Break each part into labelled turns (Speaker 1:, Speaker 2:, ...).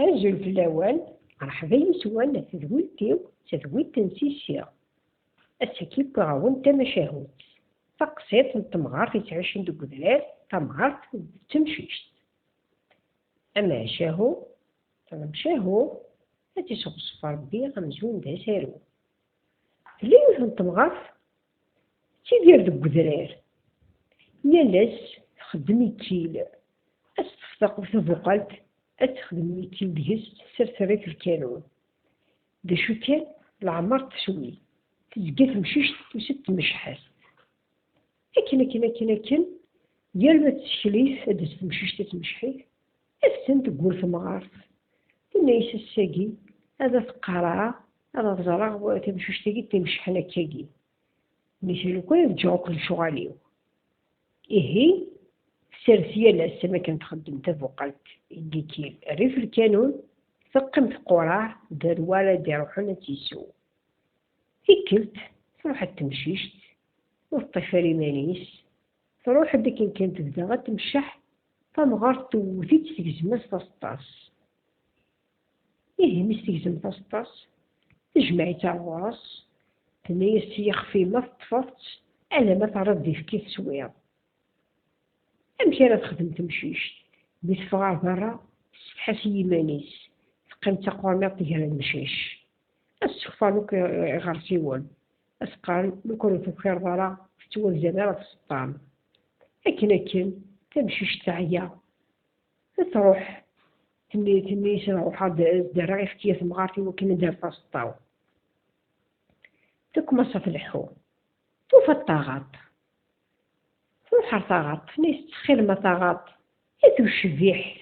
Speaker 1: عجل في الأوان مرحبا يسوان تدويتيو تدويت تنسيسيا السكيب غاون تمشاهو تقسيط نتمغار في تعيشين دو قدرات تمغار تمشيش أما شاهو تمشاهو هاتي صغص ربي غمزون دا سارو فليوث نتمغار تيدير دو قدرات يالاس تخدم يتيل أستفتق في فوقالت أتخدم يتيل ديس سرسري في الكانون دا شو كان العمر تسوي تزقى تمشيش وست مشحات لكن ديال ما تسكليف هاد تمشيش تتمشحي أفتن تقول في مغارف الناس الساقي هذا تقرا هذا تزرع وتمشيش تاقي تمشحنا كاقي مثل كون يرجعوك لشغاليو إيهي سرسية لأسا ما كانت خدمت فوقالت يديكي ريف الكانون ثقم في قراع دار يروحونا تيسو هيكلت تروح تمشيشت والطفالي مانيس تروح ديك إن كانت تبدا غتمشح فمغار توثيت تجزم تسطاس إيه مس تجزم تسطاس تجمعي تاع الغراس تنيس يخفي ما تطفطت أنا ما تعرض دي في كيف سوير أمشي أنا تخدم تمشيش بيتفغار برا سبحاسي مانيس تقيم تقوى تجرى المشيش السخفانوك غارسيون أسقال لو في خير برا فتول زمان في السطام لكن تمشيش تعيا تروح تنيس نروح درا في كيف مغارتي وكنا دار فاسطاو تكمص في الحو توفى الطاغات تروح طاغات نيس تخير ما طاغات يتو الشبيح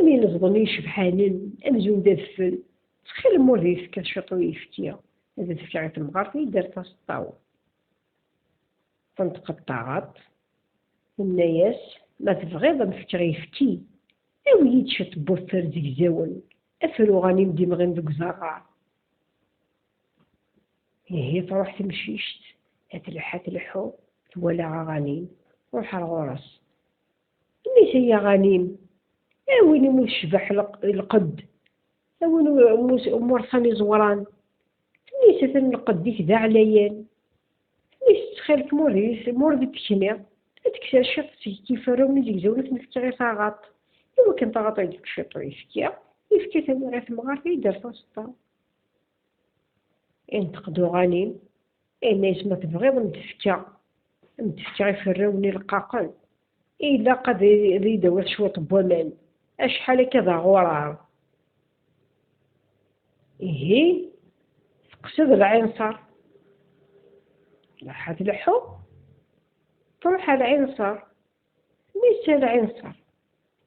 Speaker 1: أمي نزضني شبحانن أمزون دفل تخير موريس كشطو يفتيا هذا تفكير المغاربي دار فاسطاو تنطق الطاغات الناس ما تبغيض نفكر يفتي أو يتشط بوثر ديك زاون أفرو غاني مديمغين دوك زغار هي تروح تمشيشت هتلحات الحو توالع غانيم روح الغرس الناس هي غانيم أوين يموت شبح القد أوين مرثاني زوران الناس القد ديك ذا عليان الناس تخيلك مور بتكني تكسر كيف راوني ديك زاولة نفكي طاغات إوا كان طاغات يديك شطو يفكي ثاني غير مغاربي يدار فاسطا ينتقدو غانيم الناس ما تبغيض نتفكى يفراوني القاقل إلا قد يدور شوية بومان أشحال كذا غرار إيه تقصد العنصر لحات الحب تروح على العنصر ليس العنصر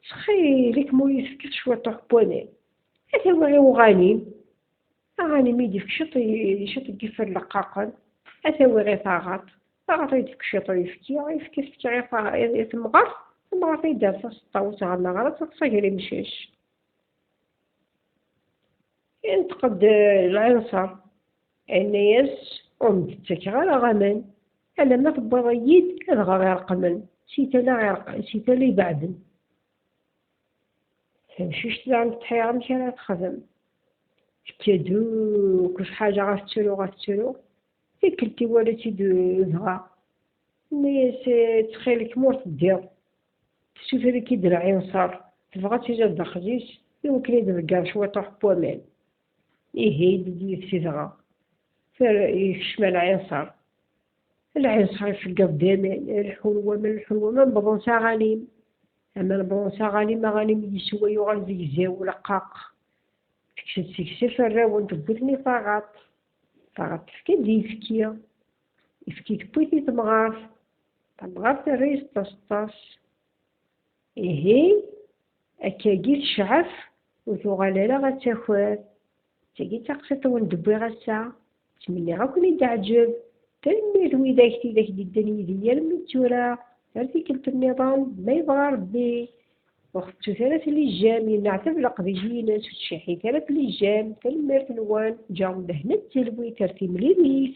Speaker 1: تخيلك مو يفكر شوية بومان هذا هو غير غانيم يديك شط كيف اللقاقل هذا هو غير طاغات يديك شط يفكي غير المغرف يدار فاسطا وتاع المغرب تصير مشيش ينتقد العنصر الناس ومدتك غير غمان أنا ما تبغيض أبغى غير قمن سيتا لي بعدن مشيش تاع التحية مشي راه تخدم كادو كل حاجة غتسلو كلتي ولاتي دغا الناس تخيلك مور تدير تشوف هذا كيدير عنصر تبغى تيجي داخليش يمكن يدير شوية بومان إيه يدي تيزغا يشمل العنصر يفقى قدامي الحلوة من بضونسا غانيم أما البضونسا غانيم يسوى يغال زيزاو ولا قاق تكسر فراون تبوتني طاغات تفكي دي يفكي تبوتي تمغارف تريس تسطاس إيه أكاكي تشعف وتغالا غتاخوات تاكي تقصد وندبي غسا تمني غاكوني تعجب تلميذ ويداك داك الدنيا ديال متورا عرفتي كلت النظام ما يبغى ربي وختو ثلاث لجام ينعتب لقضيجينا وتشحي ثلاث لجام تلمير نوان جام دهنا التلوي ترتي مليبيس